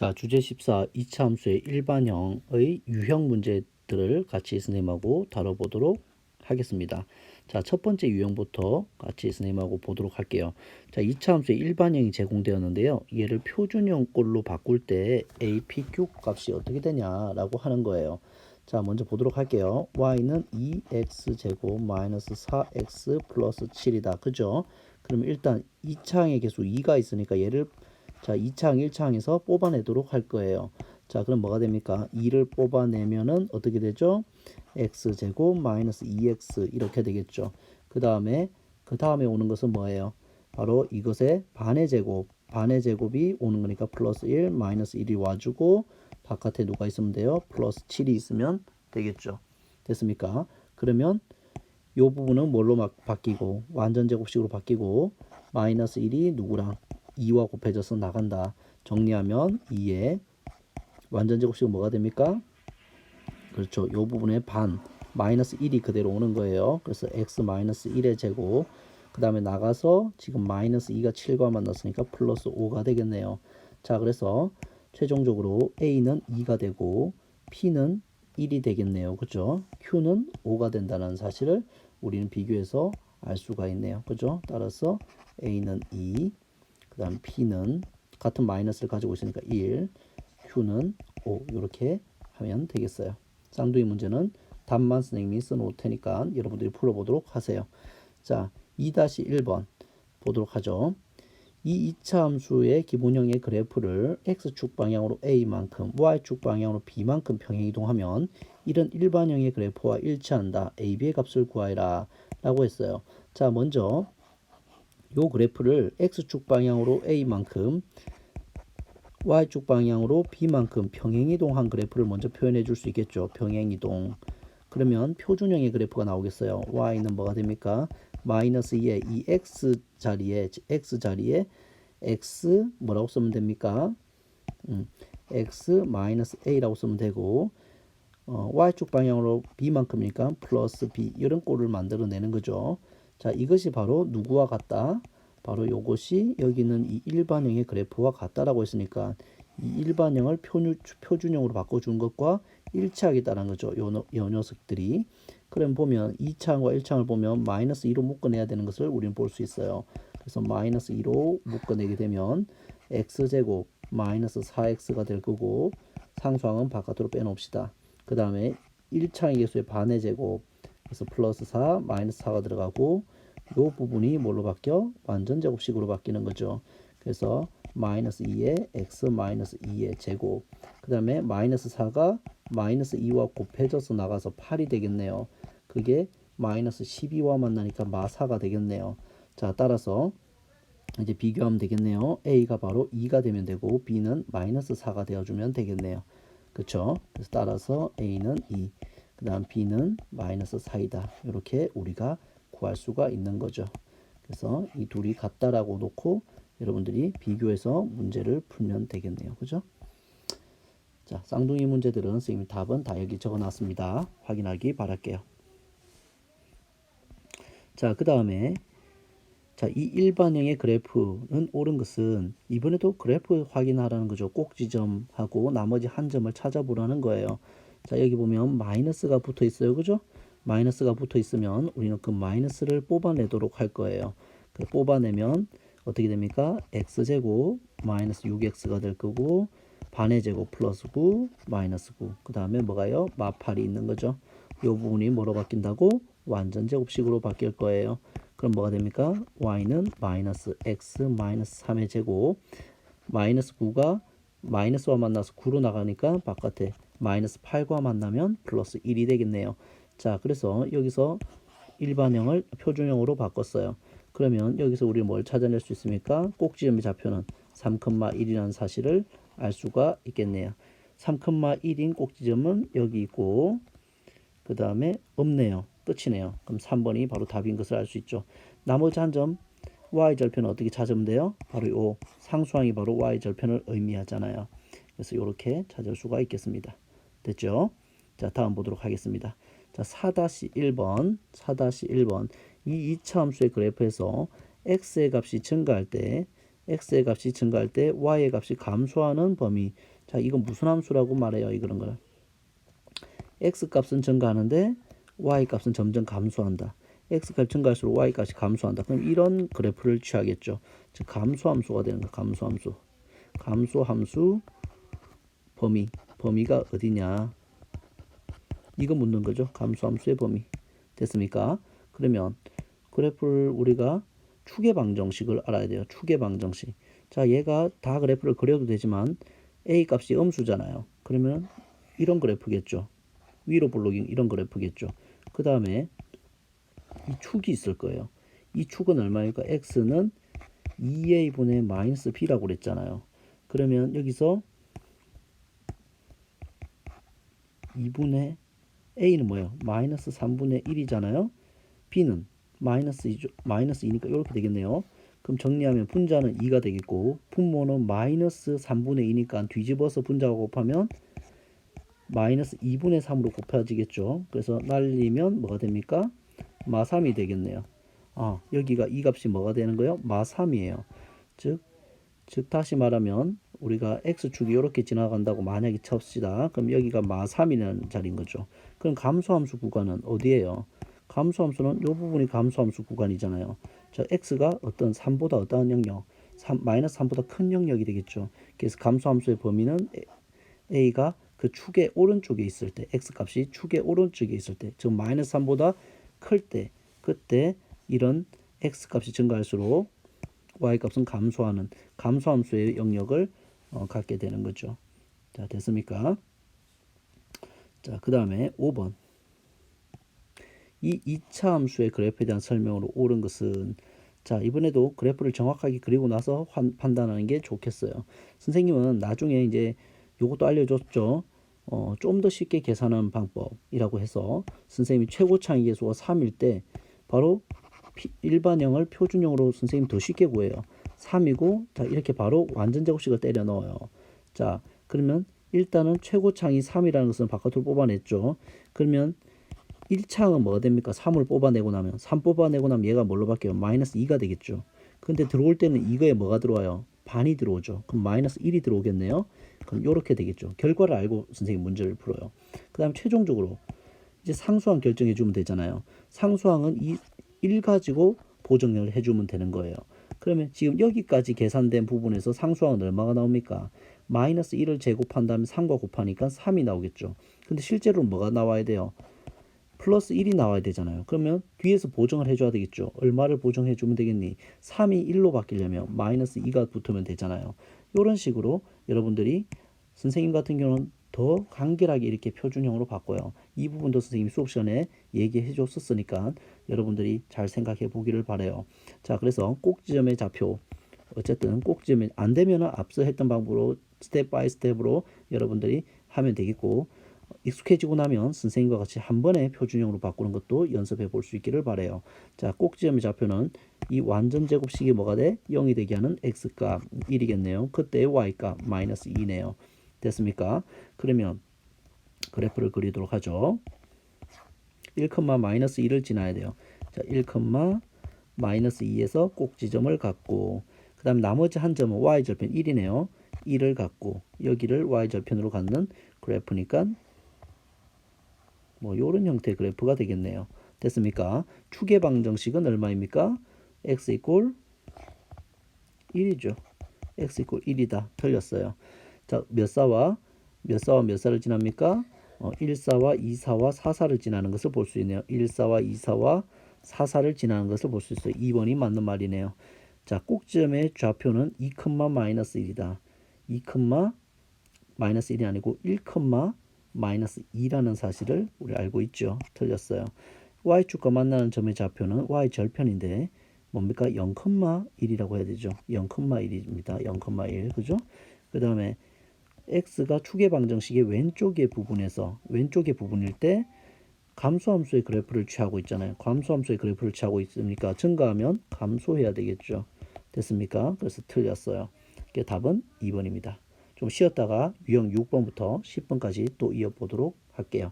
자, 주제 14 2차 함수의 일반형의 유형 문제들을 같이 선생님하고 다뤄보도록 하겠습니다. 자, 첫 번째 유형부터 같이 선생님하고 보도록 할게요. 자, 2차 함수의 일반형이 제공되었는데요. 얘를 표준형꼴로 바꿀 때 APQ 값이 어떻게 되냐라고 하는 거예요. 자, 먼저 보도록 할게요. y는 2x제곱 마이너스 4x 플러스 7이다. 그죠? 그러면 일단 2차항의 개수 2가 있으니까 얘를 자, 2차항, 1차항에서 뽑아내도록 할 거예요. 자, 그럼 뭐가 됩니까? 2를 뽑아내면은 어떻게 되죠? x제곱 마이너스 2x 이렇게 되겠죠. 그 다음에 오는 것은 뭐예요? 바로 이것의 반의 제곱이 오는 거니까 플러스 1, 마이너스 1이 와주고 바깥에 누가 있으면 돼요? 플러스 7이 있으면 되겠죠. 됐습니까? 그러면 이 부분은 뭘로 바뀌고 완전 제곱식으로 바뀌고 마이너스 1이 누구랑 2와 곱해져서 나간다. 정리하면 2의 완전 제곱식은 뭐가 됩니까? 그렇죠. 이 부분의 반 마이너스 1이 그대로 오는 거예요. 그래서 x 마이너스 1의 제곱 그 다음에 나가서 지금 마이너스 2가 7과 만났으니까 플러스 5가 되겠네요. 자, 그래서 최종적으로 a는 2가 되고 p는 1이 되겠네요. 그죠? q는 5가 된다는 사실을 우리는 비교해서 알 수가 있네요. 그죠? 따라서 a는 2, 그 다음 p는 같은 마이너스를 가지고 있으니까 1, q는 5 이렇게 하면 되겠어요. 쌍둥이 문제는 답만 선생님이 써놓을 테니까 여러분들이 풀어보도록 하세요. 자, 2-1번 보도록 하죠. 이 2차 함수의 기본형의 그래프를 x축 방향으로 a만큼 y축 방향으로 b만큼 평행 이동하면 이런 일반형의 그래프와 일치한다. ab의 값을 구하라 라고 했어요. 자, 먼저 요 그래프를 x축 방향으로 a만큼 y축 방향으로 b만큼 평행이동한 그래프를 먼저 표현해 줄 수 있겠죠. 평행이동. 그러면 표준형의 그래프가 나오겠어요. y는 뭐가 됩니까? 마이너스 2의 이 x자리에 x 뭐라고 쓰면 됩니까? x 마이너스 a라고 쓰면 되고 y축 방향으로 b만큼이니까 플러스 b 이런 꼴을 만들어내는 거죠. 자, 이것이 바로 누구와 같다? 바로 이것이 여기는 이 일반형의 그래프와 같다라고 했으니까 이 일반형을 표준형으로 바꿔준 것과 일치하겠다는 거죠. 요 녀석들이. 그럼 보면 2차항과 1차항을 보면 마이너스 2로 묶어내야 되는 것을 우리는 볼 수 있어요. 그래서 마이너스 2로 묶어내게 되면 x제곱 마이너스 4x가 될 거고 상수항은 바깥으로 빼놓읍시다. 그 다음에 1차항의 개수의 반의 제곱 그래서 플러스 4 마이너스 4가 들어가고 이 부분이 뭘로 바뀌어? 완전 제곱식으로 바뀌는 거죠. 그래서 마이너스 2의 x 마이너스 2의 제곱 그 다음에 마이너스 4가 마이너스 2와 곱해져서 나가서 8이 되겠네요. 그게 마이너스 12와 만나니까 마4가 되겠네요. 자, 따라서 이제 비교하면 되겠네요. a가 바로 2가 되면 되고 b는 마이너스 4가 되어주면 되겠네요. 그쵸? 그래서 따라서 a는 2, 그 다음 b는 마이너스 4이다. 이렇게 우리가 구할 수가 있는 거죠. 그래서 이 둘이 같다라고 놓고 여러분들이 비교해서 문제를 풀면 되겠네요. 그죠? 자, 쌍둥이 문제들은 선생님 답은 다 여기 적어놨습니다. 확인하기 바랄게요. 자, 그 다음에 자, 이 일반형의 그래프는 옳은 것은 이번에도 그래프 확인하라는 거죠. 꼭 지점하고 나머지 한 점을 찾아보라는 거예요. 자, 여기 보면 마이너스가 붙어 있어요. 그죠? 마이너스가 붙어 있으면 우리는 그 마이너스를 뽑아내도록 할 거예요. 그 뽑아내면 어떻게 됩니까? x제곱 마이너스 6x가 될 거고 반의 제곱 플러스 9 마이너스 9 그 다음에 뭐가요? 마팔이 있는 거죠. 이 부분이 뭐로 바뀐다고? 완전 제곱식으로 바뀔 거예요. 그럼 뭐가 됩니까? y는 마이너스 x 마이너스 3의 제곱 마이너스 9가 마이너스와 만나서 9로 나가니까 바깥에 마이너스 8과 만나면 플러스 1이 되겠네요. 자, 그래서 여기서 일반형을 표준형으로 바꿨어요. 그러면 여기서 우리 뭘 찾아낼 수 있습니까? 꼭지점의 좌표는 3,1이라는 사실을 알 수가 있겠네요. 3,1인 꼭지점은 여기 있고 그 다음에 없네요. 끝이네요. 그럼 3번이 바로 답인 것을 알 수 있죠. 나머지 한 점 y절편은 어떻게 찾으면 돼요? 바로 이 상수항이 바로 y절편을 의미하잖아요. 그래서 이렇게 찾을 수가 있겠습니다. 됐죠? 자, 다음 보도록 하겠습니다. 자, 4-1번 이 2차 함수의 그래프에서 x의 값이 증가할 때 x의 값이 증가할 때 y의 값이 감소하는 범위. 자, 이건 무슨 함수라고 말해요? 이런 걸. x 값은 증가하는데 y 값은 점점 감소한다. x 값이 증가할수록 y 값이 감소한다. 그럼 이런 그래프를 취하겠죠. 즉 감소함수가 되는 거. 감소함수. 감소함수 범위가 어디냐? 이거 묻는 거죠. 감소함수의 범위. 됐습니까? 그러면 그래프를 우리가 추계 방정식을 알아야 돼요. 추계 방정식. 자, 얘가 다 그래프를 그려도 되지만 a 값이 음수잖아요. 그러면 이런 그래프겠죠. 위로 블록인 이런 그래프겠죠. 그 다음에 이 축이 있을 거예요. 이 축은 얼마입니까? x는 2a분의 마이너스 b라고 그랬잖아요. 그러면 여기서 2분의 a는 뭐예요? 마이너스 3분의 1이잖아요. b는 마이너스 2니까 이렇게 되겠네요. 그럼 정리하면 분자는 2가 되겠고 분모는 마이너스 3분의 2니까 뒤집어서 분자하고 곱하면 마이너스 2분의 3으로 곱해지겠죠. 그래서 날리면 뭐가 됩니까? 마3이 되겠네요. 여기가 이 값이 뭐가 되는 거예요? 마3이에요. 즉 다시 말하면 우리가 x축이 이렇게 지나간다고 만약에 칩시다. 그럼 여기가 마3이라는 자리인 거죠. 그럼 감소함수 구간은 어디예요? 감소함수는 이 부분이 감소함수 구간이잖아요. 저 x가 어떤 3보다 어떠한 영역, 마이너스 3보다 큰 영역이 되겠죠. 그래서 감소함수의 범위는 a가 그 축의 오른쪽에 있을 때, x 값이 축의 오른쪽에 있을 때, 즉 마이너스 3보다 클 때, 그때 이런 x 값이 증가할수록 y 값은 감소하는 감소함수의 영역을 갖게 되는 거죠. 자, 됐습니까? 자, 그 다음에 5번. 이 2차 함수의 그래프에 대한 설명으로 옳은 것은, 자, 이번에도 그래프를 정확하게 그리고 나서 판단하는 게 좋겠어요. 선생님은 나중에 이제 요것도 알려줬죠. 좀 더 쉽게 계산하는 방법이라고 해서 선생님이 최고차이 계수가 3일 때 바로 일반형을 표준형으로 선생님 더 쉽게 구해요. 3이고 자, 이렇게 바로 완전 제곱식을 때려 넣어요. 자, 그러면 일단은 최고차이 3이라는 것은 바깥으로 뽑아냈죠. 그러면 1차항은 뭐가 됩니까? 3을 뽑아내고 나면 3 뽑아내고 나면 얘가 뭘로 바뀌어요? 마이너스 2가 되겠죠. 근데 들어올 때는 이거에 뭐가 들어와요? 반이 들어오죠. 그럼 마이너스 1이 들어오겠네요. 그럼 이렇게 되겠죠. 결과를 알고 선생님 문제를 풀어요. 그 다음 최종적으로 이제 상수항 결정해 주면 되잖아요. 상수항은 이 1 가지고 보정을 해주면 되는 거예요. 그러면 지금 여기까지 계산된 부분에서 상수항은 얼마가 나옵니까? 마이너스 1을 제곱한 다음에 3과 곱하니까 3이 나오겠죠. 근데 실제로는 뭐가 나와야 돼요? 플러스 1이 나와야 되잖아요. 그러면 뒤에서 보정을 해줘야 되겠죠. 얼마를 보정해 주면 되겠니? 3이 1로 바뀌려면 마이너스 2가 붙으면 되잖아요. 이런 식으로 여러분들이 선생님 같은 경우는 더 간결하게 이렇게 표준형으로 바꿔요. 이 부분도 선생님이 수업 시간에 얘기해 줬었으니까 여러분들이 잘 생각해 보기를 바래요. 자, 그래서 꼭지점의 좌표, 어쨌든 꼭지점이 안 되면 앞서 했던 방법으로 스텝 바이 스텝으로 여러분들이 하면 되겠고, 익숙해지고 나면 선생님과 같이 한 번에 표준형으로 바꾸는 것도 연습해 볼 수 있기를 바래요. 자, 꼭지점의 좌표는 이 완전 제곱식이 뭐가 돼? 0이 되게 하는 x값 1이겠네요. 그때 y값 마이너스 2네요. 됐습니까? 그러면 그래프를 그리도록 하죠. 1, 마이너스 2를 지나야 돼요. 자, 1, 마이너스 2에서 꼭지점을 갖고, 그 다음 나머지 한 점은 y절편 1이네요. 1을 갖고 여기를 y절편으로 갖는 그래프니까 뭐 요런 형태의 그래프가 되겠네요. 됐습니까? 추계 방정식은 얼마입니까? x 이꼴 1이죠. x 이꼴 1이다. 틀렸어요. 자, 몇 사와 몇 사를 지납니까? 1사와 2사와 4사를 지나는 것을 볼 수 있네요. 1사와 2사와 4사를 지나는 것을 볼 수 있어요. 2번이 맞는 말이네요. 자, 꼭지점의 좌표는 2, 마이너스 1이다. 2, 마이너스 1이 아니고 1, 마이너스 2라는 사실을 우리 알고 있죠. 틀렸어요. y축과 만나는 점의 좌표는 y절편인데 뭡니까? 0,1이라고 해야 되죠. 0,1입니다. 0,1. 그죠? 그 다음에 x가 추계 방정식의 왼쪽의 부분일 때 감소함수의 그래프를 취하고 있잖아요. 감소함수의 그래프를 취하고 있으니까 증가하면 감소해야 되겠죠. 됐습니까? 그래서 틀렸어요. 이게 답은 2번입니다. 좀 쉬었다가 유형 6번부터 10번까지 또 이어보도록 할게요.